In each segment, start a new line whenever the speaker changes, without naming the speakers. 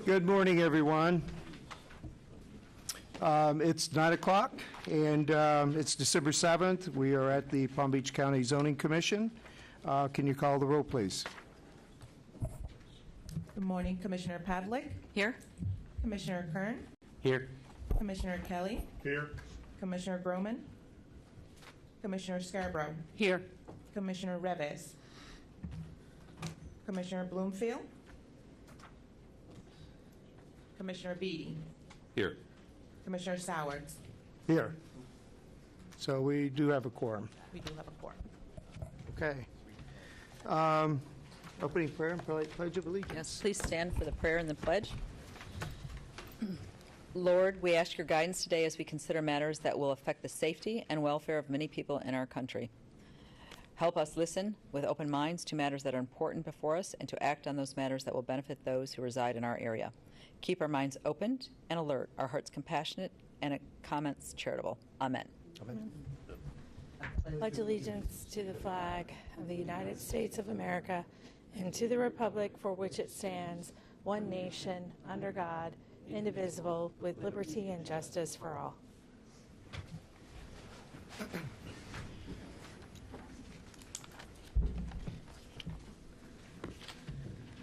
Good morning, everyone. It's 9 o'clock, and it's December 7th. We are at the Palm Beach County Zoning Commission. Can you call the roll, please?
Good morning, Commissioner Pavlik.
Here.
Commissioner Kern.
Here.
Commissioner Kelly.
Here.
Commissioner Groman. Commissioner Scarborough.
Here.
Commissioner Reves. Commissioner Bloomfield. Commissioner Beatty.
Here.
Commissioner Sowards.
Here. So we do have a quorum.
We do have a quorum.
Okay. Opening prayer and pledge of allegiance.
Yes, please stand for the prayer and the pledge. Lord, we ask your guidance today as we consider matters that will affect the safety and welfare of many people in our country. Help us listen with open minds to matters that are important before us and to act on those matters that will benefit those who reside in our area. Keep our minds open and alert, our hearts compassionate, and comments charitable. Amen.
Amen.
Pledge allegiance to the flag of the United States of America and to the republic for which it stands, one nation, under God, indivisible, with liberty and justice for all.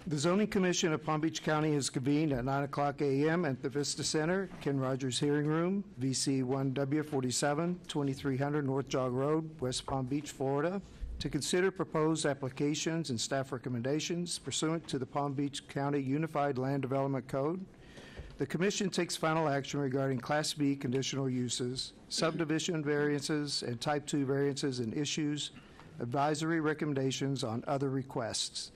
The Zoning Commission of Palm Beach County is convened at 9 o'clock a.m. at the Vista Center, Ken Rogers Hearing Room, VC 1W47, 2300 North Jog Road, West Palm Beach, Florida, to consider proposed applications and staff recommendations pursuant to the Palm Beach County Unified Land Development Code. The Commission takes final action regarding Class B conditional uses, subdivision variances, and Type 2 variances and issues advisory recommendations on other requests.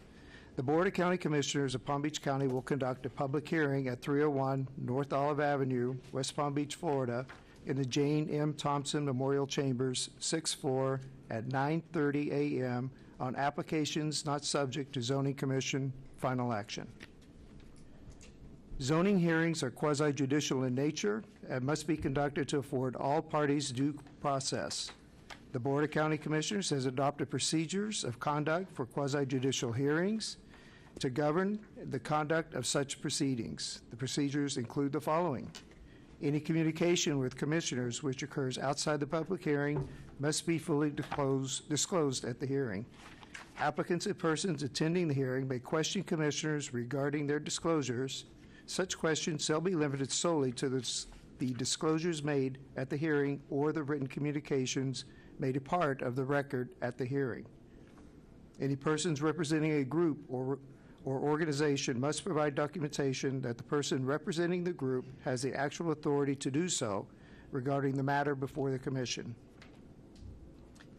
The Board of County Commissioners of Palm Beach County will conduct a public hearing at 301 North Olive Avenue, West Palm Beach, Florida, in the Jane M. Thompson Memorial Chambers, 6th floor, at 9:30 a.m. on applications not subject to Zoning Commission final action. Zoning hearings are quasi-judicial in nature and must be conducted to afford all parties due process. The Board of County Commissioners has adopted procedures of conduct for quasi-judicial hearings to govern the conduct of such proceedings. The procedures include the following. Any communication with commissioners which occurs outside the public hearing must be fully disclosed at the hearing. Applicants and persons attending the hearing may question commissioners regarding their disclosures. Such questions shall be limited solely to the disclosures made at the hearing or the written communications made a part of the record at the hearing. Any persons representing a group or organization must provide documentation that the person representing the group has the actual authority to do so regarding the matter before the commission.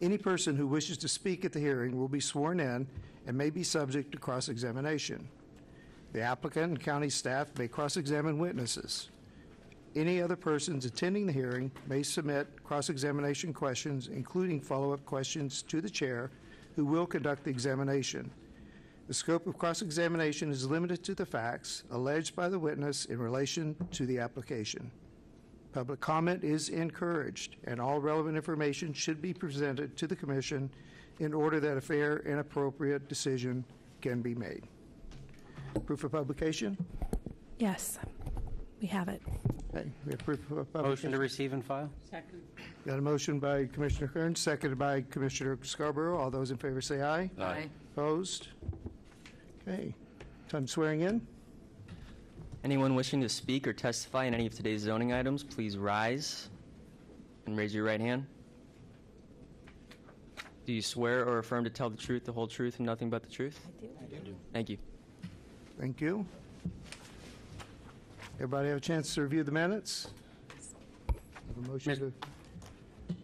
Any person who wishes to speak at the hearing will be sworn in and may be subject to cross-examination. The applicant and county staff may cross-examine witnesses. Any other persons attending the hearing may submit cross-examination questions, including follow-up questions to the chair, who will conduct the examination. The scope of cross-examination is limited to the facts alleged by the witness in relation to the application. Public comment is encouraged, and all relevant information should be presented to the Commission in order that a fair and appropriate decision can be made. Proof of publication?
Yes, we have it.
Okay, we have proof of publication.
Motion to receive and file?
Second.
Got a motion by Commissioner Kern, seconded by Commissioner Scarborough. All those in favor say aye.
Aye.
Opposed? Okay. Time swearing in.
Anyone wishing to speak or testify in any of today's zoning items, please rise and raise your right hand. Do you swear or affirm to tell the truth, the whole truth, and nothing but the truth?
I do.
Thank you.
Thank you. Everybody have a chance to review the minutes? Have a motion to,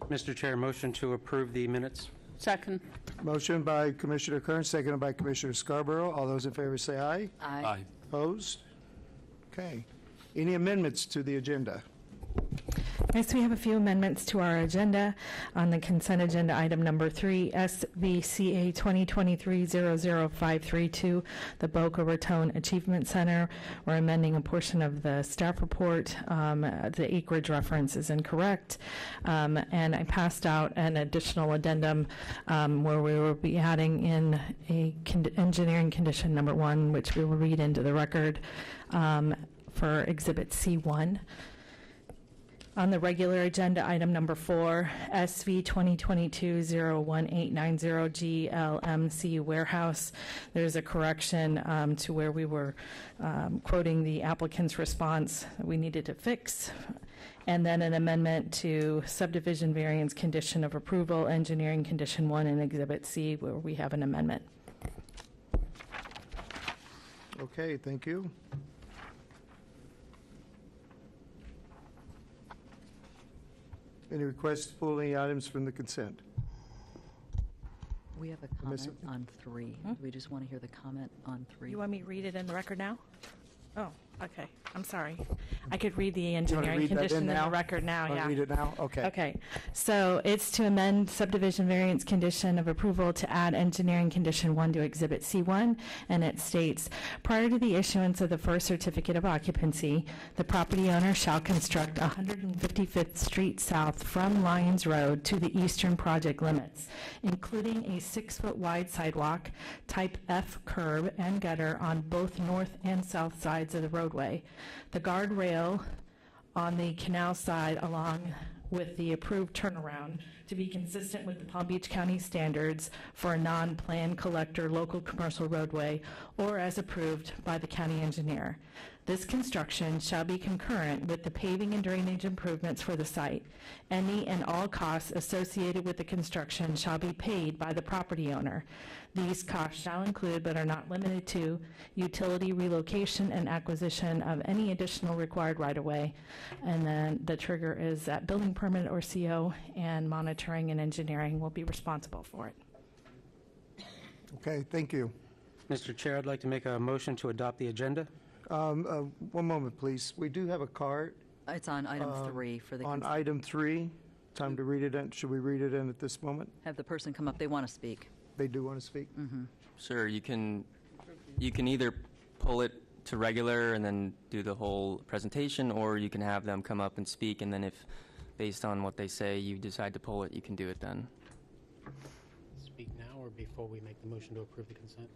Mr. Chair, motion to approve the minutes?
Second.
motion by Commissioner Kern, seconded by Commissioner Scarborough. All those in favor say aye.
Aye.
Opposed? Okay. Any amendments to the agenda?
Yes, we have a few amendments to our agenda. On the consent agenda, item number 3, SVCA 2023-00532, the Boca Raton Achievement Center. We're amending a portion of the staff report. The acreage reference is incorrect. And I passed out an additional addendum where we will be adding in a engineering condition number 1, which we will read into the record for Exhibit C1. On the regular agenda, item number 4, SV 2022-01890 GLMC Warehouse. There's a correction to where we were quoting the applicant's response that we needed to fix. And then an amendment to subdivision variance condition of approval, engineering condition 1 in Exhibit C, where we have an amendment.
Okay, thank you. Any requests to pull any items from the consent?
We have a comment on 3. We just want to hear the comment on 3.
You want me to read it in the record now? Oh, okay. I'm sorry. I could read the
You wanna
engineering
read that
condition in
now?
the record now,
Want to
yeah.
read it now? Okay.
Okay, so it's to amend subdivision variance condition of approval to add engineering condition 1 to Exhibit C1, and it states, prior to the issuance of the first certificate of occupancy, the property owner shall construct 155th Street South from Lyons Road to the eastern project limits, including a 6-foot wide sidewalk, type F curb and gutter on both north and south sides of the roadway. The guardrail on the canal side along with the approved turnaround to be consistent with the Palm Beach County standards for a non-plan collector local commercial roadway or as approved by the county engineer. This construction shall be concurrent with the paving and drainage improvements for the site. Any and all costs associated with the construction shall be paid by the property owner. These costs shall include, but are not limited to, utility relocation and acquisition of any additional required right-of-way. And then the trigger is that building permit or CO, and monitoring and engineering will be responsible for it.
Okay, thank you.
Mr. Chair, I'd like to make a motion to adopt the agenda.
One moment, please. We do have a card
It's on item 3 for the
on
consent.
item 3. Time to read it in. Should we read it in at this moment?
Have the person come up. They want to speak.
They do want to speak?
Sure, you can either pull it to regular and then do the whole presentation, or you can have them come up and speak, and then if, based on what they say, you decide to pull it, you can do it then.
Speak now or before we make the motion to approve the consent?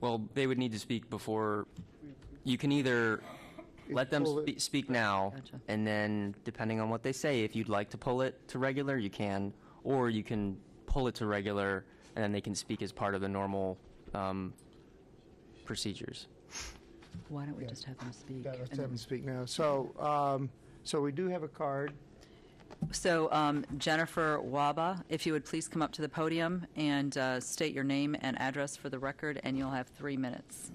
Well, they would need to speak before. You can either let them
Pull it.
speak now,
Gotcha.
and then depending on what they say, if you'd like to pull it to regular, you can, or you can pull it to regular, and then they can speak as part of the normal procedures.
Why don't we just have them speak?
Yeah, let's
and
have them
then-
speak now. So we do have a card.
So Jennifer Waba, if you would please come up to the podium and state your name and address for the record, and you'll have 3 minutes.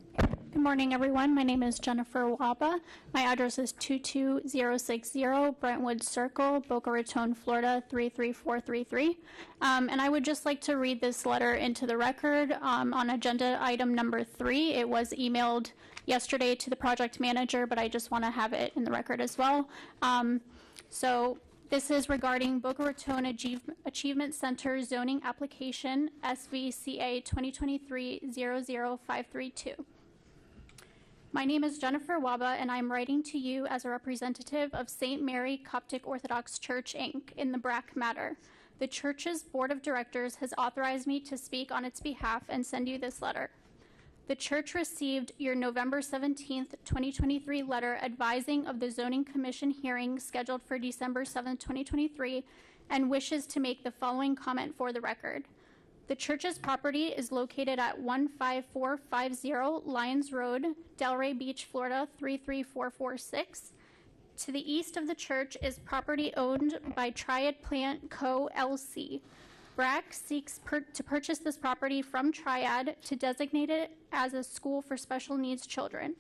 Good morning, everyone. My name is Jennifer Waba. My address is 22060 Brentwood Circle, Boca Raton, Florida 33433. And I would just like to read this letter into the record on agenda item number 3. It was emailed yesterday to the project manager, but I just want to have it in the record as well. So this is regarding Boca Raton Achievement Center zoning application SVCA 2023-00532. My name is Jennifer Waba, and I'm writing to you as a representative of St. Mary Coptic Orthodox Church, Inc. in the BRAC matter. The church's board of directors has authorized me to speak on its behalf and send you this letter. The church received your November 17th, 2023 letter advising of the Zoning Commission hearing scheduled for December 7th, 2023, and wishes to make the following comment for the record. The church's property is located at 15450 Lyons Road, Delray Beach, Florida 33446. To the east of the church is property owned by Triad Plant Co. LC. BRAC seeks to purchase this property from Triad to designate it as a school for special needs children.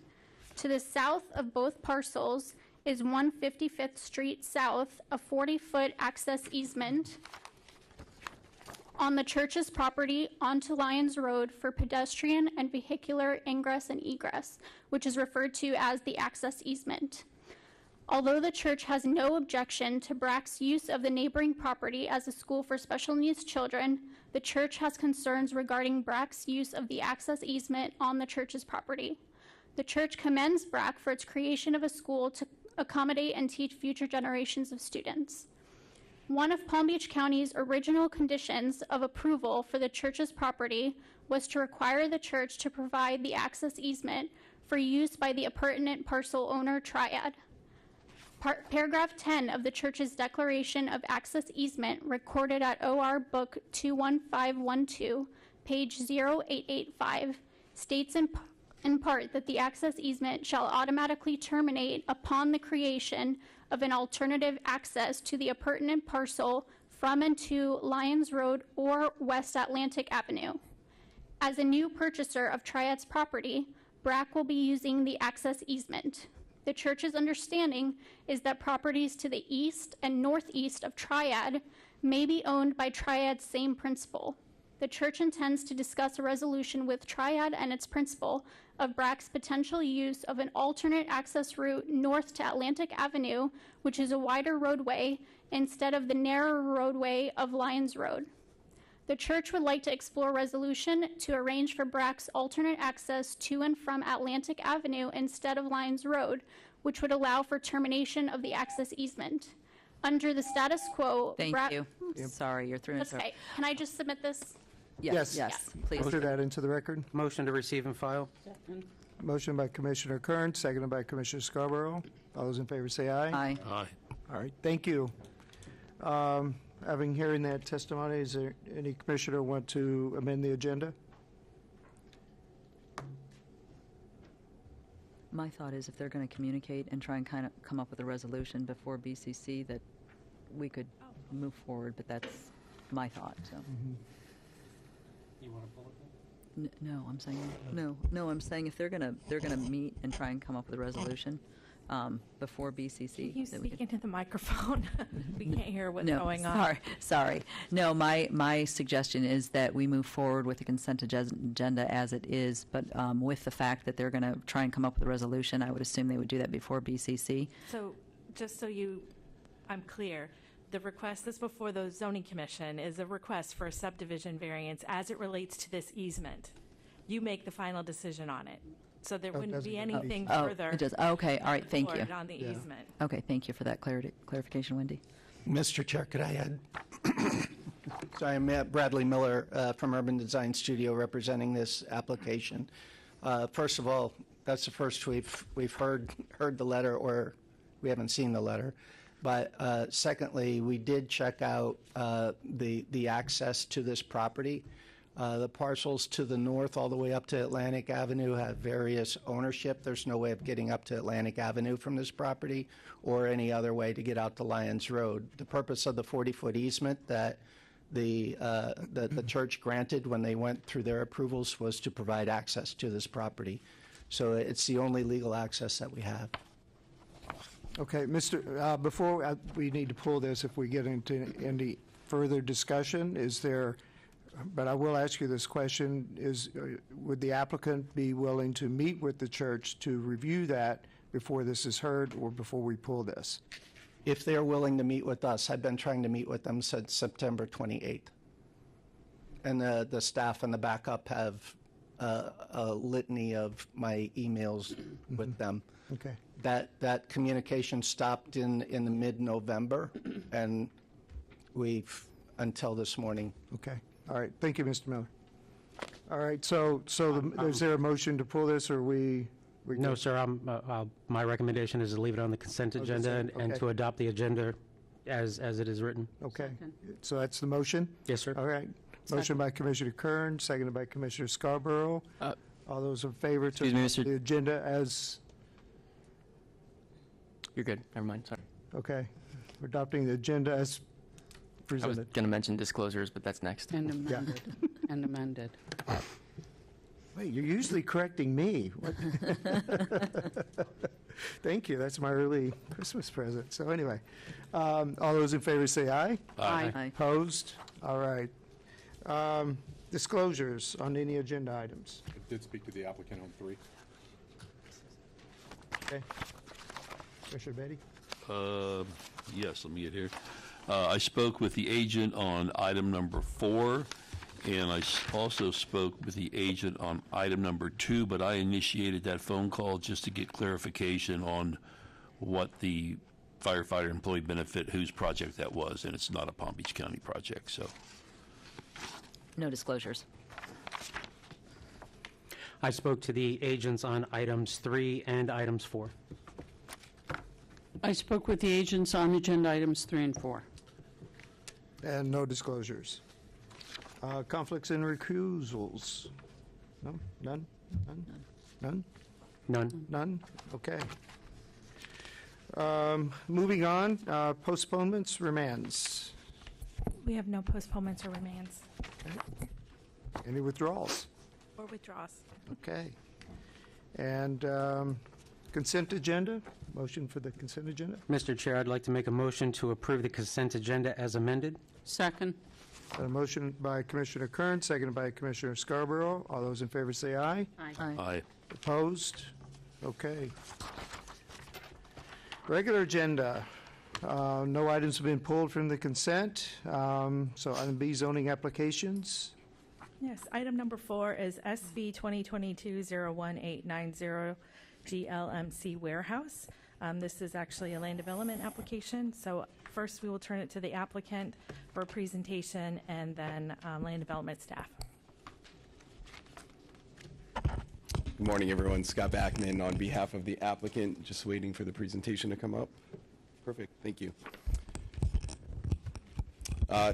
To the south of both parcels is 155th Street South, a 40-foot access easement on the church's property onto Lyons Road for pedestrian and vehicular ingress and egress, which is referred to as the access easement. Although the church has no objection to BRAC's use of the neighboring property as a school for special needs children, the church has concerns regarding BRAC's use of the access easement on the church's property. The church commends BRAC for its creation of a school to accommodate and teach future generations of students. One of Palm Beach County's original conditions of approval for the church's property was to require the church to provide the access easement for use by the appurtenant parcel owner Triad. Paragraph 10 of the church's declaration of access easement, recorded at OR Book 21512, page 0885, states in part that the access easement shall automatically terminate upon the creation of an alternative access to the appurtenant parcel from and to Lyons Road or West Atlantic Avenue. As a new purchaser of Triad's property, BRAC will be using the access easement. The church's understanding is that properties to the east and northeast of Triad may be owned by Triad's same principal. The church intends to discuss a resolution with Triad and its principal of BRAC's potential use of an alternate access route north to Atlantic Avenue, which is a wider roadway, instead of the narrower roadway of Lyons Road. The church would like to explore resolution to arrange for BRAC's alternate access to and from Atlantic Avenue instead of Lyons Road, which would allow for termination of the access easement. Under the status quo,
Thank
BRAC...
you. Sorry, you're through.
That's okay. Can I just submit this?
Yes.
Yes, please.
Enter that into the record.
Motion to receive and file?
Motion by Commissioner Kern, seconded by Commissioner Scarborough. All those in favor say aye.
Aye.
All right, thank you. Having hearing that testimony, is there any commissioner want to amend the agenda?
My thought is if they're going to communicate and try and kind of come up with a resolution before BCC, that we could move forward, but that's my thought, so.
You want to pull it?
No, I'm saying, no, I'm saying if they're going to meet and try and come up with a resolution before BCC.
You
that we
speak
could-
into the microphone. We can't hear what's
No,
going on.
sorry. No, my suggestion is that we move forward with the consent agenda as it is, but with the fact that they're going to try and come up with a resolution, I would assume they would do that before BCC.
So, just so I'm clear, the request that's before the zoning commission is a request for a subdivision variance as it relates to this easement. You make the final decision on it. So there wouldn't
doesn't
be
have to be-
anything
Oh,
further.
it does. Okay, all right, thank you.
forward on the
Yeah.
easement.
Okay, thank you for that clarification, Wendy.
Mr. Chair, could I add? So I'm Bradley Miller from Urban Design Studio representing this application. First of all, that's the first we've heard the letter, or we haven't seen the letter. But secondly, we did check out the access to this property. The parcels to the north all the way up to Atlantic Avenue have various ownership. There's no way of getting up to Atlantic Avenue from this property or any other way to get out to Lyons Road. The purpose of the 40-foot easement that the church granted when they went through their approvals was to provide access to this property. So it's the only legal access that we have.
Okay, before we need to pull this, if we get into any further discussion, but I will ask you this question, would the applicant be willing to meet with the church to review that before this is heard or before we pull this?
If they're willing to meet with us, I've been trying to meet with them since September 28th. And the staff and the backup have a litany of my emails with them.
Okay.
That communication stopped in the mid-November, and until this morning.
Okay. All right. Thank you, Mr. Miller. All right. So is there a motion to pull this, or we
No,
good?
sir, my recommendation is to leave it on the consent agenda and
okay.
to adopt the agenda as it is written.
Okay. So that's the motion?
Yes, sir.
All right. Motion by Commissioner Kern, seconded by Commissioner Scarborough. All those in favor to
Excuse me,
adopt
Mr.
the agenda as,
You're good. Never mind. Sorry.
okay, we're adopting the agenda as
I was
presented.
going to mention disclosures, but that's next.
And amended, and amended.
Wait, you're usually correcting me. What? Thank you. That's my early Christmas present. So anyway, all those in favor say aye.
Aye.
Opposed? All right. Disclosures on any agenda items.
I did speak to the applicant on 3.
Okay. Commissioner Beatty?
Yes, let me get here. I spoke with the agent on item number 4, and I also spoke with the agent on item number 2, but I initiated that phone call just to get clarification on what the firefighter employee benefit, whose project that was, and it's not a Palm Beach County project, so.
No disclosures.
I spoke to the agents on items 3 and items 4.
I spoke with the agents on agenda items 3 and 4.
And no disclosures. Conflicts and recusals? No? None? None? None?
None.
None? Okay. Moving on, postponements, remands.
We have no postponements or remands
Any withdrawals?
or witdraws.
Okay. And consent agenda, motion for the consent agenda?
Mr. Chair, I'd like to make a motion to approve the consent agenda as amended.
Second.
A motion by Commissioner Kern, seconded by Commissioner Scarborough. All those in favor say aye.
Aye.
Aye.
Opposed? Okay. Regular agenda. No items have been pulled from the consent. So item B, zoning applications.
Yes, item number 4 is SV 2022-01890 GLMC Warehouse. This is actually a land development application. So first we will turn it to the applicant for a presentation and then land development staff.
Good morning, everyone. Scott Backman on behalf of the applicant. Just waiting for the presentation to come up. Perfect. Thank you.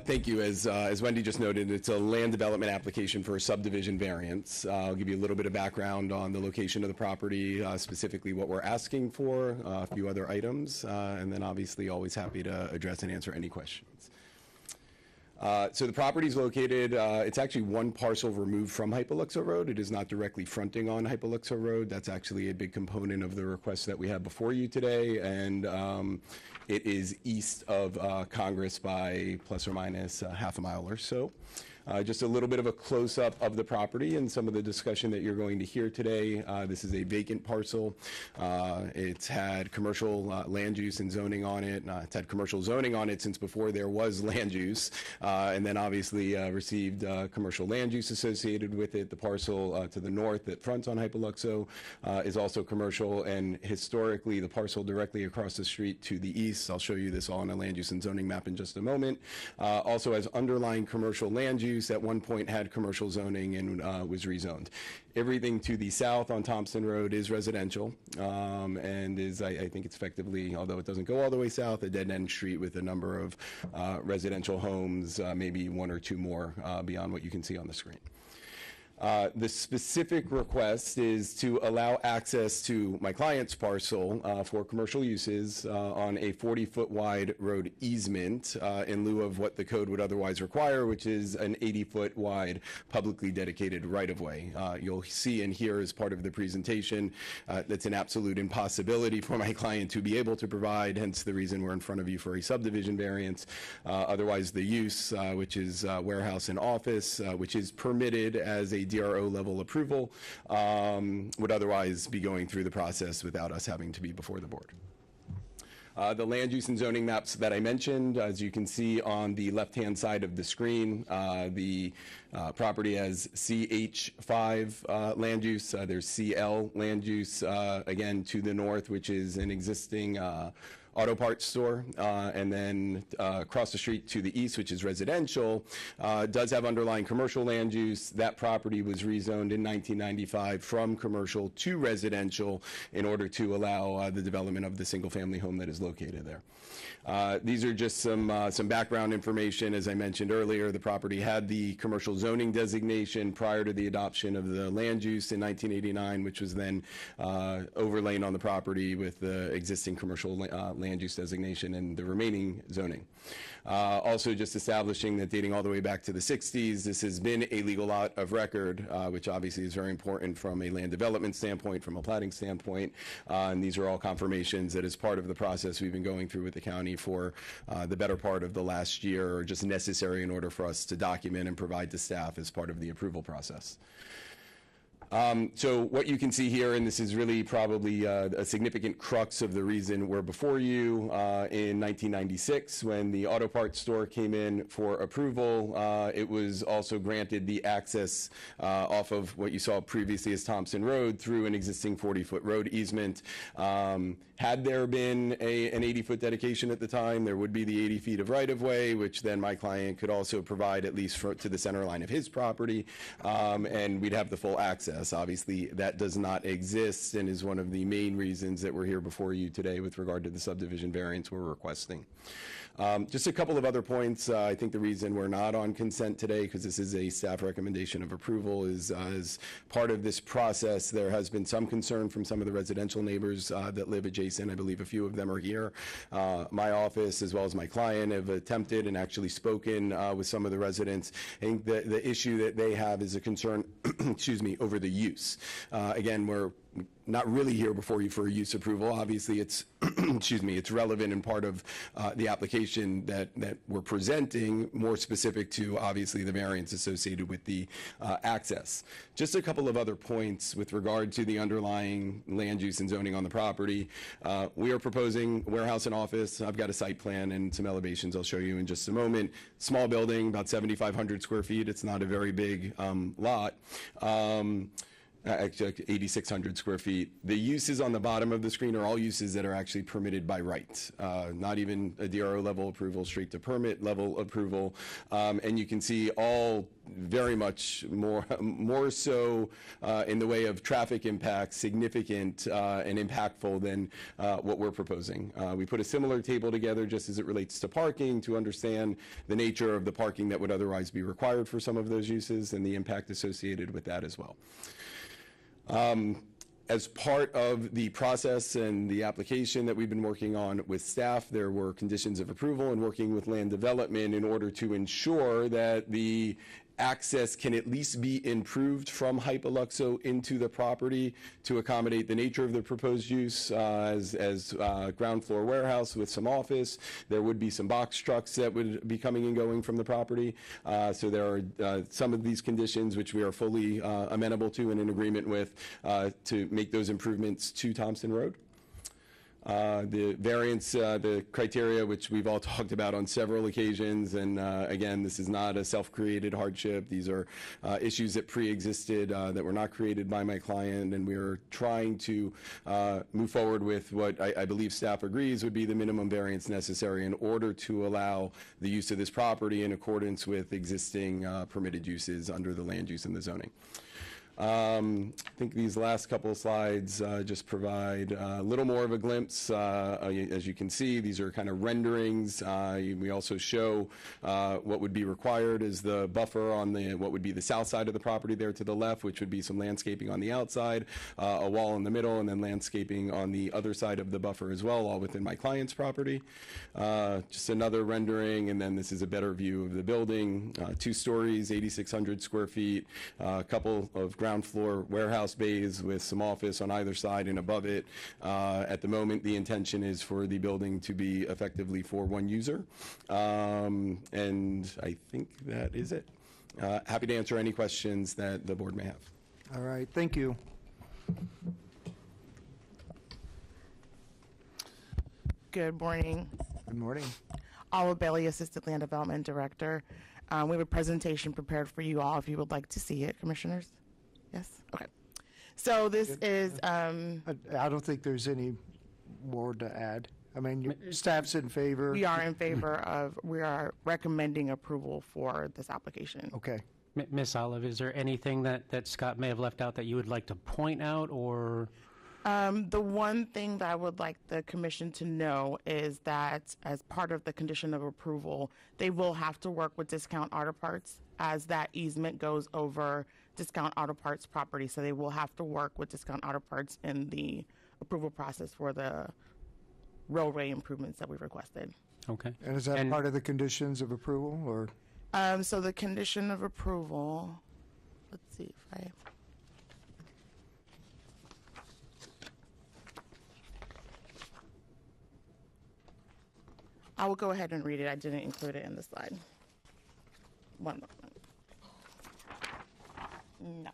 Thank you. As Wendy just noted, it's a land development application for a subdivision variance. I'll give you a little bit of background on the location of the property, specifically what we're asking for, a few other items, and then obviously always happy to address and answer any questions. So the property is located, it's actually one parcel removed from Hypoluxo Road. It is not directly fronting on Hypoluxo Road. That's actually a big component of the request that we have before you today. And it is east of Congress by plus or minus half a mile or so. Just a little bit of a close-up of the property and some of the discussion that you're going to hear today. This is a vacant parcel. It's had commercial land use and zoning on it. It's had commercial zoning on it since before there was land use, and then obviously received commercial land use associated with it. The parcel to the north that fronts on Hypoluxo is also commercial, and historically the parcel directly across the street to the east, I'll show you this all on a land use and zoning map in just a moment, also has underlying commercial land use. At one point had commercial zoning and was rezoned. Everything to the south on Thompson Road is residential and is, I think it's effectively, although it doesn't go all the way south, a dead-end street with a number of residential homes, maybe one or two more beyond what you can see on the screen. The specific request is to allow access to my client's parcel for commercial uses on a 40-foot wide road easement in lieu of what the code would otherwise require, which is an 80-foot wide publicly dedicated right-of-way. You'll see and hear as part of the presentation that's an absolute impossibility for my client to be able to provide, hence the reason we're in front of you for a subdivision variance. Otherwise, the use, which is warehouse and office, which is permitted as a DRO level approval, would otherwise be going through the process without us having to be before the board. The land use and zoning maps that I mentioned, as you can see on the left-hand side of the screen, the property has CH5 land use. There's CL land use, again, to the north, which is an existing auto parts store, and then across the street to the east, which is residential, does have underlying commercial land use. That property was rezoned in 1995 from commercial to residential in order to allow the development of the single-family home that is located there. These are just some background information. As I mentioned earlier, the property had the commercial zoning designation prior to the adoption of the land use in 1989, which was then overlain on the property with the existing commercial land use designation and the remaining zoning. Also just establishing that dating all the way back to the 60s, this has been a legal lot of record, which obviously is very important from a land development standpoint, from a platting standpoint, and these are all confirmations that as part of the process we've been going through with the county for the better part of the last year, are just necessary in order for us to document and provide to staff as part of the approval process. So what you can see here, and this is really probably a significant crux of the reason we're before you, in 1996, when the auto parts store came in for approval, it was also granted the access off of what you saw previously as Thompson Road through an existing 40-foot road easement. Had there been an 80-foot dedication at the time, there would be the 80 feet of right-of-way, which then my client could also provide at least to the center line of his property, and we'd have the full access. Obviously, that does not exist and is one of the main reasons that we're here before you today with regard to the subdivision variance we're requesting. Just a couple of other points. I think the reason we're not on consent today, because this is a staff recommendation of approval, is as part of this process, there has been some concern from some of the residential neighbors that live adjacent. I believe a few of them are here. My office, as well as my client, have attempted and actually spoken with some of the residents. I think the issue that they have is a concern, excuse me, over the use. Again, we're not really here before you for a use approval. Obviously, it's excuse me, it's relevant and part of the application that we're presenting, more specific to obviously the variance associated with the access. Just a couple of other points with regard to the underlying land use and zoning on the property. We are proposing warehouse and office. I've got a site plan and some elevations I'll show you in just a moment. Small building, about 7,500 square feet. It's not a very big lot. Actually 8,600 square feet. The uses on the bottom of the screen are all uses that are actually permitted by right, not even a DRO level approval, straight to permit level approval. And you can see all very much more so in the way of traffic impact, significant and impactful than what we're proposing. We put a similar table together just as it relates to parking to understand the nature of the parking that would otherwise be required for some of those uses and the impact associated with that as well. As part of the process and the application that we've been working on with staff, there were conditions of approval and working with land development in order to ensure that the access can at least be improved from Hypoluxo into the property to accommodate the nature of the proposed use as ground floor warehouse with some office. There would be some box trucks that would be coming and going from the property. So there are some of these conditions which we are fully amenable to and in agreement with to make those improvements to Thompson Road. The variance, the criteria, which we've all talked about on several occasions, and again, this is not a self-created hardship. These are issues that pre-existed that were not created by my client, and we are trying to move forward with what I believe staff agrees would be the minimum variance necessary in order to allow the use of this property in accordance with existing permitted uses under the land use and the zoning. I think these last couple of slides just provide a little more of a glimpse. As you can see, these are kind of renderings. We also show what would be required is the buffer on what would be the south side of the property there to the left, which would be some landscaping on the outside, a wall in the middle, and then landscaping on the other side of the buffer as well, all within my client's property. Just another rendering, and then this is a better view of the building. 2 stories, 8,600 square feet, a couple of ground floor warehouse bays with some office on either side and above it. At the moment, the intention is for the building to be effectively for one user. And I think that is it. Happy to answer any questions that the board may have.
All right, thank you.
Good morning.
Good morning.
Alwa Bailey, Assistant Land Development Director. We have a presentation prepared for you all if you would like to see it, Commissioners. Yes? Okay. So this is...
I don't think there's any more to add. I mean, staff's in favor.
We are in favor of, we are recommending approval for this application.
Okay.
Ms. Olive, is there anything that Scott may have left out that you would like to point out, or?
The one thing that I would like the commission to know is that as part of the condition of approval, they will have to work with Discount Auto Parts as that easement goes over Discount Auto Parts property. So they will have to work with Discount Auto Parts in the approval process for the roadway improvements that we requested.
Okay.
And is that part of the conditions of approval, or?
So the condition of approval, let's see if I will go ahead and read it. I didn't include it in the slide. One moment. No.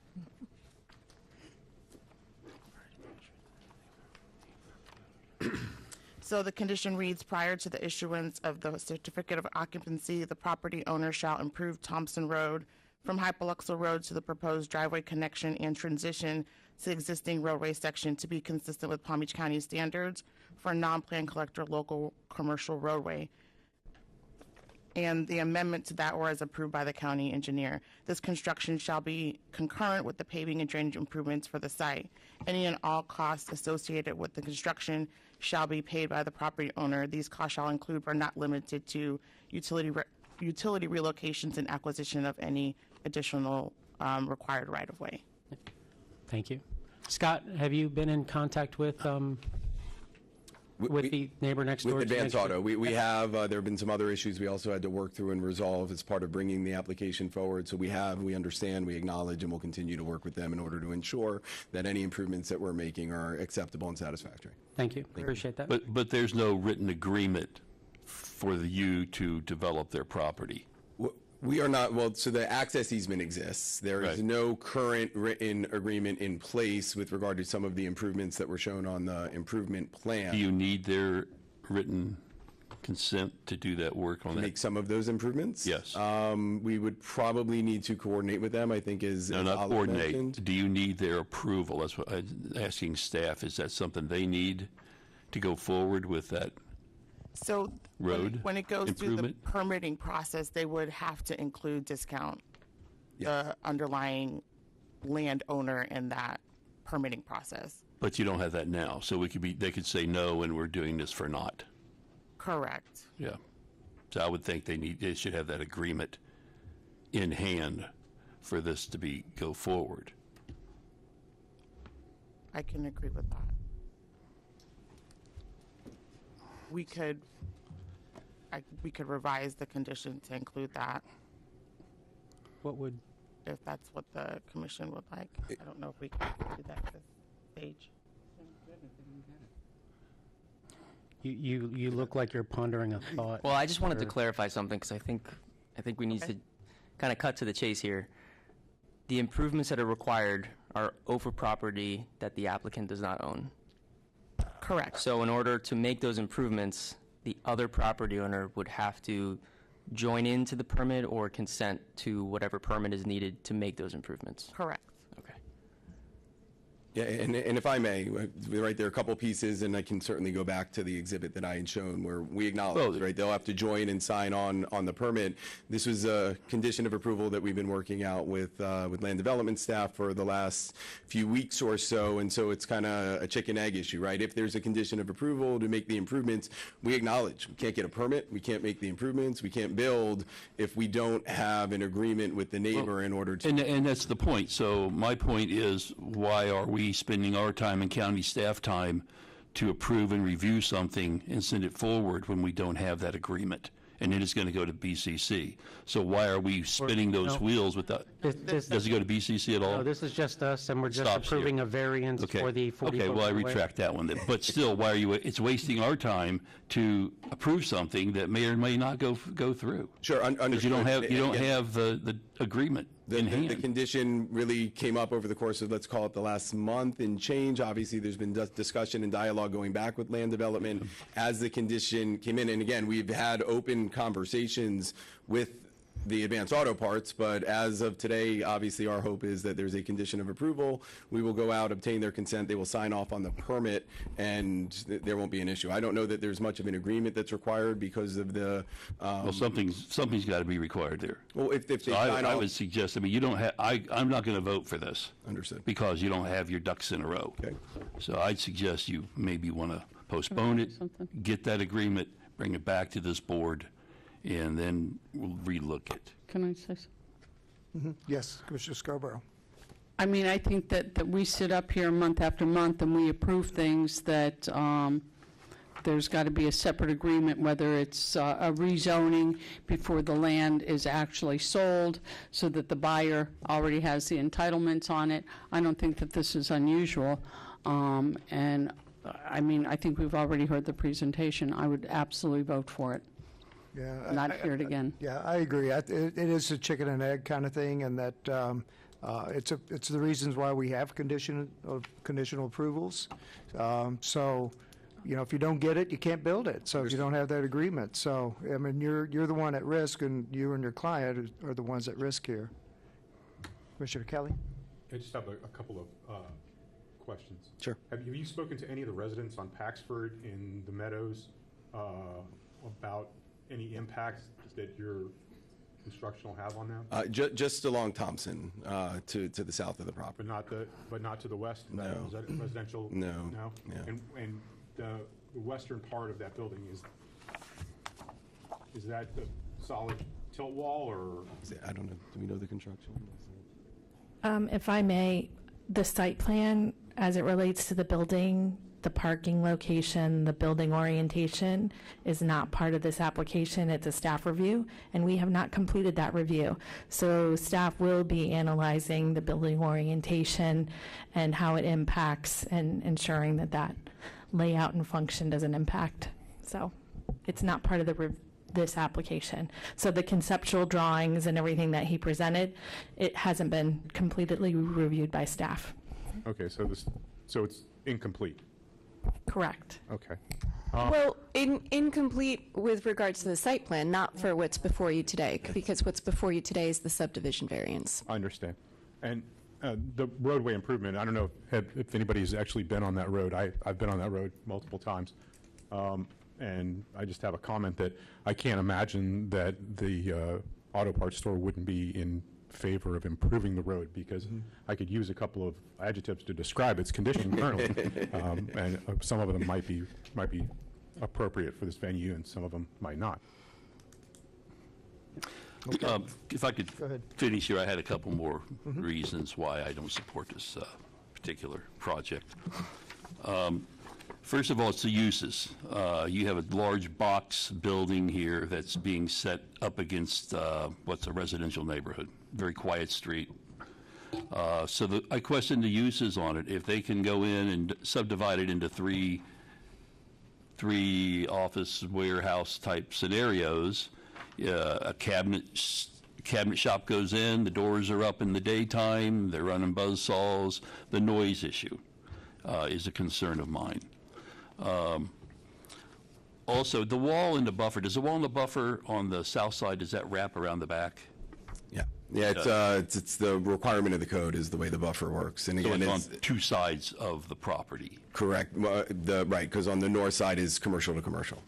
So the condition reads, prior to the issuance of the certificate of occupancy, the property owner shall improve Thompson Road from Hypoluxo Road to the proposed driveway connection and transition to the existing roadway section to be consistent with Palm Beach County standards for a non-plan collector local commercial roadway. And the amendment to that or as approved by the county engineer. This construction shall be concurrent with the paving and drainage improvements for the site. Any and all costs associated with the construction shall be paid by the property owner. These costs shall include but are not limited to utility relocations and acquisition of any additional required right-of-way.
Thank you. Scott, have you been in contact with the neighbor next door?
With
to make
Advance
sure-
Auto, we have, there have been some other issues we also had to work through and resolve as part of bringing the application forward. So we understand, we acknowledge, and we'll continue to work with them in order to ensure that any improvements that we're making are acceptable and satisfactory.
Thank you. Appreciate that.
But there's no written agreement for you to develop their property.
We are not, well, so the access easement exists. There is
Right.
no current written agreement in place with regard to some of the improvements that were shown on the improvement plan.
Do you need their written consent to do that work on
To
that?
make some of those improvements?
Yes.
We would probably need to coordinate with them, I think is.
No,
as
not
Olive
coordinate.
mentioned.
Do you need their approval? That's what I'm asking staff. Is that something they need to go forward with that?
So
Road
when it goes through the
improvement?
permitting process, they would have to include discount
Yes.
the underlying landowner in that permitting process.
But you don't have that now, so they could say no, and we're doing this for naught.
Correct.
Yeah. So I would think they should have that agreement in hand for this to go forward.
I can agree with that. We could revise the condition to include that
What would,
if that's what the commission would like. I don't know if we can do that at this stage.
you look like you're pondering a thought.
Well, I just wanted to
Sure.
clarify something because I think we need to kind of cut to the chase here. The improvements that are required are over property that the applicant does not own.
Correct.
So in order to make those improvements, the other property owner would have to join into the permit or consent to whatever permit is needed to make those improvements.
Correct.
Okay.
Yeah, and if I may, right there are a couple pieces, and I can certainly go back to the exhibit that I had shown where we acknowledge, right, they'll have to join and sign on the permit. This was a condition of approval that we've been working out with land development staff for the last few weeks or so, and so it's kind of a chicken egg issue, right? If there's a condition of approval to make the improvements, we acknowledge we can't get a permit, we can't make the improvements, we can't build if we don't have an agreement with the neighbor in order to.
And that's the point. So my point is, why are we spending our time and county staff time to approve and review something and send it forward when we don't have that agreement? And it is going to go to BCC. So why are we spinning those
no.
wheels with that? Does it go to BCC at all?
No, this is just us, and we're just
Stops here.
approving a variance
Okay.
for the 40
Okay,
foot
well, I
right-of-way.
retract that one then. But still, why are you, it's wasting our time to approve something that may or may not go through.
Sure,
Because you don't
understood.
have the agreement in hand.
The condition really came up over the course of, let's call it, the last month and change. Obviously, there's been discussion and dialogue going back with land development as the condition came in. And again, we've had open conversations with the Advance Auto Parts, but as of today, obviously, our hope is that there's a condition of approval. We will go out, obtain their consent, they will sign off on the permit, and there won't be an issue. I don't know that there's much of an agreement that's required because of the,
Well, something's got to be required there.
well, if they
So
sign
I
off.
would suggest, you don't have, I'm not going to vote for this.
Understood.
Because you don't have your ducks in a row.
Okay.
So I'd suggest you maybe want to postpone it,
something?
get that agreement, bring it back to this board, and then we'll relook it.
Can I say something?
Yes, Commissioner Scarborough.
I mean, I think that we sit up here month after month and we approve things that there's got to be a separate agreement, whether it's a rezoning before the land is actually sold so that the buyer already has the entitlements on it. I don't think that this is unusual. And I mean, I think we've already heard the presentation. I would absolutely vote for it.
Yeah,
Not hear it again.
Yeah, I agree. It is a chicken and egg kind of thing, and that it's the reasons why we have conditional approvals. So if you don't get it, you can't build it, so if you don't have that agreement. So, I mean, you're the one at risk, and you and your client are the ones at risk here. Commissioner Kelly?
I just have a couple of questions.
Sure.
Have you spoken to any of the residents on Paxford in the Meadows about any impacts that your construction will have on them?
Just along Thompson, to the south of the property.
But not to the west?
No.
Is that residential?
No.
No?
Yeah.
And the western part of that building is that the solid tilt wall, or?
I don't know. Do we know the construction?
If I may, the site plan, as it relates to the building, the parking location, the building orientation is not part of this application. It's a staff review, and we have not completed that review. So staff will be analyzing the building orientation and how it impacts and ensuring that that layout and function doesn't impact. So it's not part of this application. So the conceptual drawings and everything that he presented, it hasn't been completely reviewed by staff.
Okay, so it's incomplete.
Correct.
Okay.
Well, incomplete with regards to the site plan, not for what's before you today, because what's before you today is the subdivision variance.
I understand. And the roadway improvement, I don't know if anybody's actually been on that road. I've been on that road multiple times. And I just have a comment that I can't imagine that the auto parts store wouldn't be in favor of improving the road, because I could use a couple of adjectives to describe its condition currently, and some of them might be appropriate for this venue, and some of them might not.
If I could finish here, I had a couple more reasons why I don't support this particular project. First of all, it's the uses. You have a large box building here that's being set up against what's a residential neighborhood, very quiet street. So I question the uses on it. If they can go in and subdivide it into three office warehouse type scenarios, a cabinet shop goes in, the doors are up in the daytime, they're running buzz saws. The noise issue is a concern of mine. Also, the wall in the buffer, does the wall in the buffer on the south side, does that wrap around the back?
Yeah, it's the requirement of the code is the way the buffer works. And
So
again,
it's on two sides of the property?
correct. Right, because on the north side is commercial to commercial.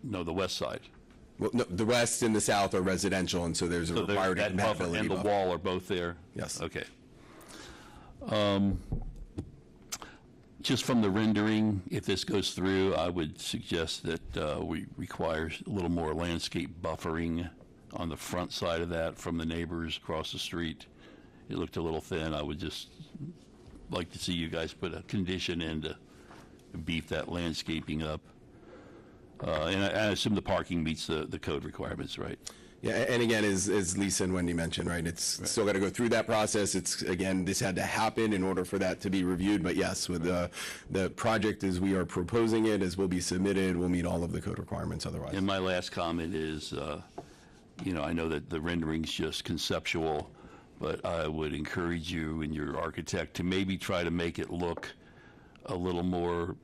No, the west side.
Well, no, the west and the south are residential, and so there's a required
That buffer
compatibility
and the
buffer.
wall are both there?
Yes.
Okay. Just from the rendering, if this goes through, I would suggest that we require a little more landscape buffering on the front side of that from the neighbors across the street. It looked a little thin. I would just like to see you guys put a condition in to beef that landscaping up. And I assume the parking meets the code requirements, right?
Yeah, and again, as Lisa and Wendy mentioned, right, it's still got to go through that process. It's, again, this had to happen in order for that to be reviewed. But yes, with the project as we are proposing it, as will be submitted, will meet all of the code requirements otherwise.
And my last comment is, I know that the rendering's just conceptual, but I would encourage you and your architect to maybe try to make it look a little more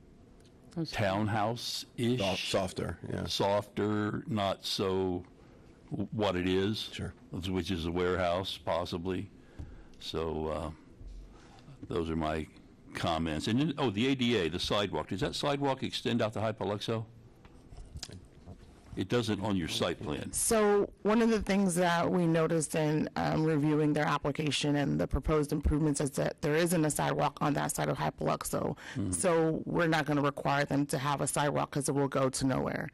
townhouse-ish.
Softer, yeah.
Softer, not so what it is.
Sure.
Which is a warehouse, possibly. So those are my comments. And then, the ADA, the sidewalk. Does that sidewalk extend out to Hypoluxo? It doesn't on your site plan.
So one of the things that we noticed in reviewing their application and the proposed improvements is that there isn't a sidewalk on that side of Hypoluxo. So we're not going to require them to have a sidewalk because it will go to nowhere.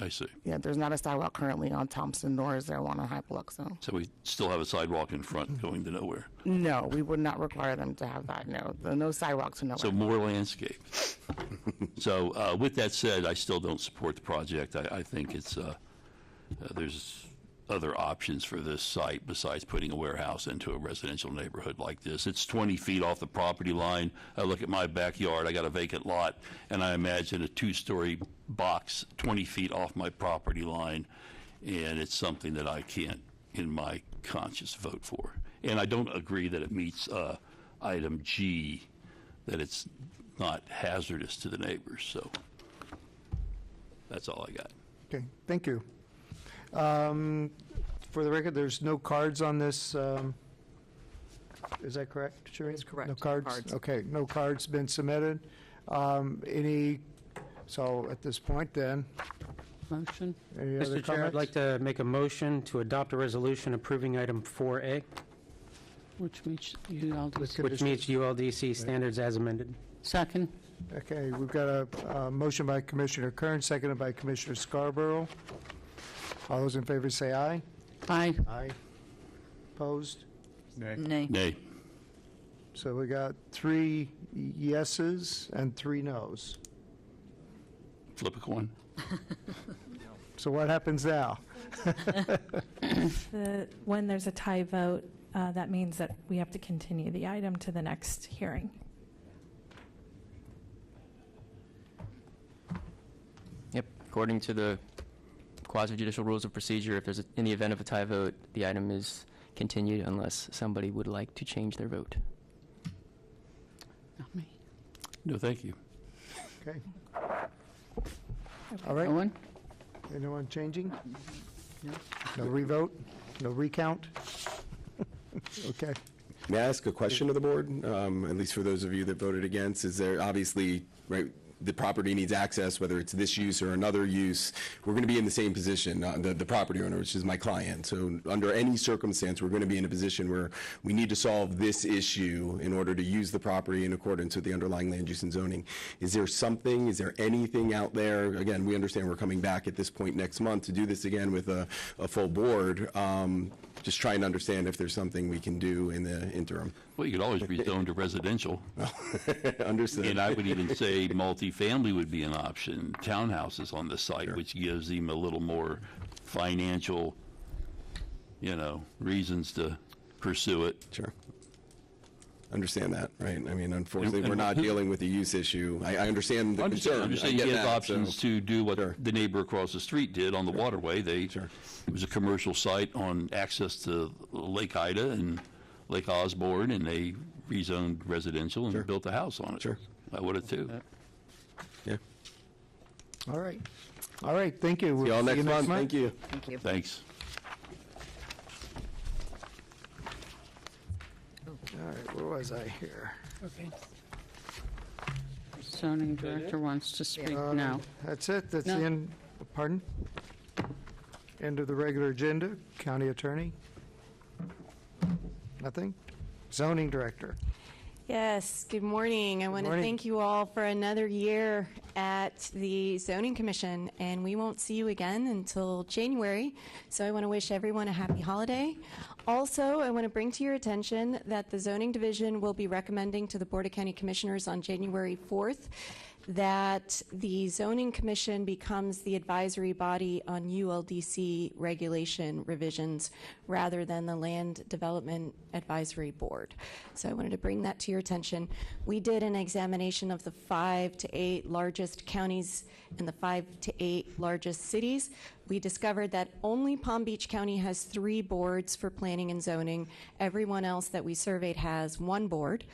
I see.
Yeah, there's not a sidewalk currently on Thompson, nor is there one on Hypoluxo.
So we still have a sidewalk in front going to nowhere.
No, we would not require them to have that. No sidewalk to nowhere.
So more landscape. So with that said, I still don't support the project. I think it's there's other options for this site besides putting a warehouse into a residential neighborhood like this. It's 20 feet off the property line. I look at my backyard. I got a vacant lot, and I imagine a two-story box 20 feet off my property line, and it's something that I can't, in my conscience, vote for. And I don't agree that it meets item G, that it's not hazardous to the neighbors, so that's all I got.
Okay, thank you. For the record, there's no cards on this, is that correct, Shereen?
That's correct.
No
No
cards?
cards.
Okay, no cards been submitted. So at this point then,
Motion?
any other
Mr. Chair, I'd
comments?
like to make a motion to adopt a resolution approving item 4A,
Which meets ULDC.
which meets ULDC standards as amended.
Second?
Okay, we've got a motion by Commissioner Kern, seconded by Commissioner Scarborough. All those in favor say aye.
Aye.
Aye. Opposed?
Nay.
Nay.
So we got 3 yeses and 3 nos.
Flip a coin.
So what happens now?
When there's a tie vote, that means that we have to continue the item to the next hearing.
Yep. According to the quasi-judicial rules of procedure, if there's in the event of a tie vote, the item is continued unless somebody would like to change their vote.
Not me.
No, thank you.
Okay. All right.
Owen?
Anyone changing? No revote? No recount? Okay.
May I ask a question of the board, at least for those of you that voted against? Is there obviously, right, the property needs access, whether it's this use or another use, we're going to be in the same position, the property owner, which is my client. So under any circumstance, we're going to be in a position where we need to solve this issue in order to use the property in accordance with the underlying land use and zoning. Is there anything out there, again, we understand we're coming back at this point next month to do this again with a full board, just trying to understand if there's something we can do in the interim.
Well, you could always rezone to residential.
Understood.
And I would even say multifamily would be an option, townhouses on the site, which gives them a little more financial, reasons to pursue it.
Sure. Understand that, right? I mean, unfortunately,
And
we're not dealing with the use issue. I understand the concern.
I'm just
I
saying
get
he has
that,
options
so-
to do what
Sure.
the neighbor across the street did on the waterway. It was a commercial site on access to Lake Ida and Lake Osborne, and they rezoned residential and built a house on it.
Sure.
I would have too.
Yeah.
All right. All right, thank you.
See y'all
We'll
next month. Thank you.
Thank you.
Thanks.
All right, where was I here?
Okay. Zoning director wants to speak
Um,
now.
That's it, that's the
No.
end, pardon? End of the regular agenda, county attorney? Nothing? Zoning director?
Yes, good morning. I want to
morning.
thank you all for another year at the Zoning Commission, and we won't see you again until January, so I want to wish everyone a happy holiday. Also, I want to bring to your attention that the Zoning Division will be recommending to the Board of County Commissioners on January 4th that the Zoning Commission becomes the advisory body on ULDC regulation revisions rather than the Land Development Advisory Board. So I wanted to bring that to your attention. We did an examination of the 5 to 8 largest counties and the 5 to 8 largest cities. We discovered that only Palm Beach County has 3 boards for planning and zoning. Everyone else that we surveyed has 1 board.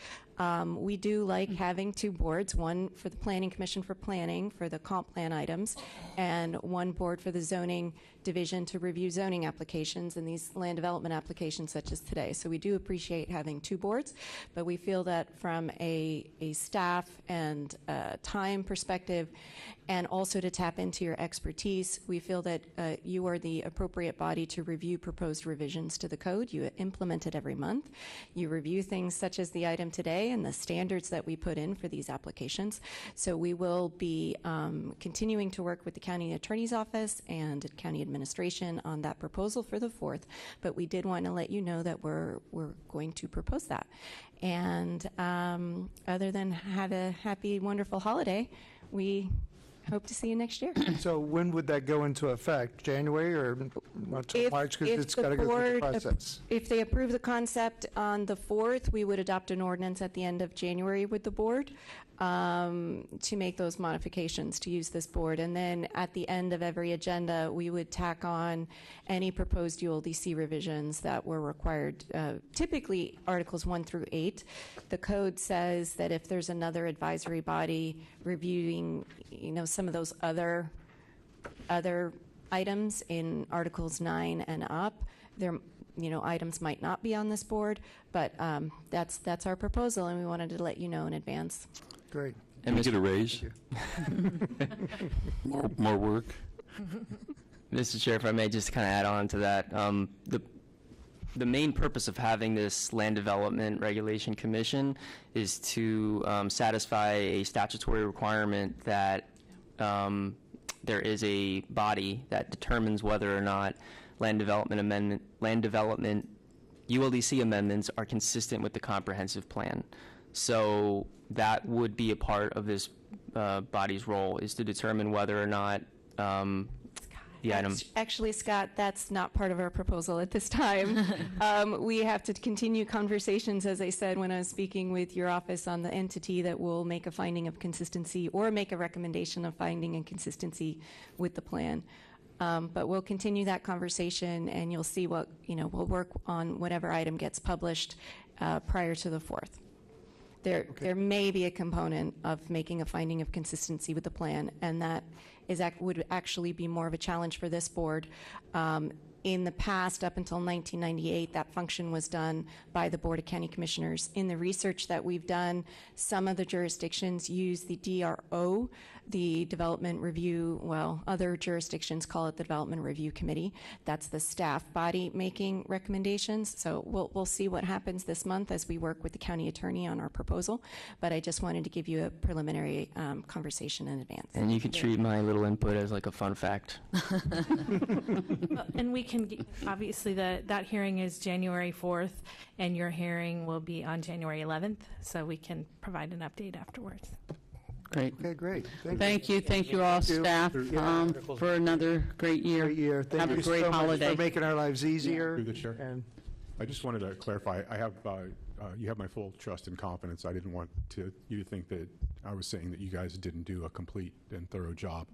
We do like having 2 boards, one for the Planning Commission for planning, for the comp plan items, and 1 board for the Zoning Division to review zoning applications and these land development applications such as today. So we do appreciate having 2 boards, but we feel that from a staff and time perspective, and also to tap into your expertise, we feel that you are the appropriate body to review proposed revisions to the code. You implement it every month. You review things such as the item today and the standards that we put in for these applications. So we will be continuing to work with the county attorney's office and county administration on that proposal for the 4th, but we did want to let you know that we're going to propose that. And other than have a happy, wonderful holiday, we hope to see you next year.
So when would that go into effect? January or until March, because
If
it's
the
got to go through the
board
process?
If they approve the concept on the 4th, we would adopt an ordinance at the end of January with the board to make those modifications to use this board. And then at the end of every agenda, we would tack on any proposed ULDC revisions that were required, typically Articles 1 through 8. The code says that if there's another advisory body reviewing, some of those other items in Articles 9 and up, items might not be on this board, but that's our proposal, and we wanted to let you know in advance.
Great.
Can we get a raise? More work?
Mr. Chair, if I may just kind of add on to that, the main purpose of having this Land Development Regulation Commission is to satisfy a statutory requirement that there is a body that determines whether or not land development ULDC amendments are consistent with the comprehensive plan. So that would be a part of this body's role, is to determine whether or not the item.
Actually, Scott, that's not part of our proposal at this time. We have to continue conversations, as I said, when I was speaking with your office on the entity that will make a finding of consistency or make a recommendation of finding and consistency with the plan. But we'll continue that conversation, and you'll see what, we'll work on whatever item gets published prior to the 4th. There may be a component of making a finding of consistency with the plan, and that would actually be more of a challenge for this board. In the past, up until 1998, that function was done by the Board of County Commissioners. In the research that we've done, some of the jurisdictions use the DRO, the Development Review, other jurisdictions call it the Development Review Committee. That's the staff body making recommendations. So we'll see what happens this month as we work with the county attorney on our proposal. But I just wanted to give you a preliminary conversation in advance.
And you can treat my little input as like a fun fact.
And we can, obviously, that hearing is January 4th, and your hearing will be on January 11th, so we can provide an update afterwards.
Great.
Okay, great.
Thank you all, staff, for another great year.
Great year. Thank
Have
you
a great
so much
holiday.
for making our lives easier.
Through the chair.
And
I just wanted to clarify, you have my full trust and confidence. I didn't want you to think that I was saying that you guys didn't do a complete and thorough job.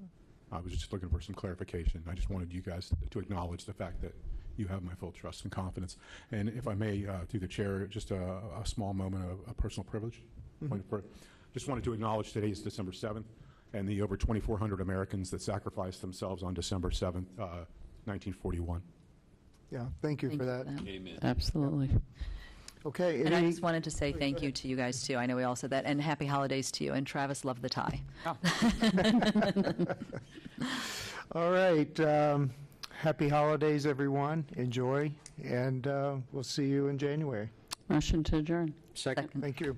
I was just looking for some clarification. I just wanted you guys to acknowledge the fact that you have my full trust and confidence. And if I may, through the chair, just a small moment of personal privilege. Just wanted to acknowledge today is December 7th, and the over 2,400 Americans that sacrificed themselves on December 7th, 1941.
yeah, thank you for that.
Amen.
Absolutely.
Okay.
And I just wanted to say thank you to you guys, too. I know we all said that. And happy holidays to you. And Travis loved the tie.
All right. Happy holidays, everyone. Enjoy. And we'll see you in January.
Motion to adjourn.
Second.
Thank you.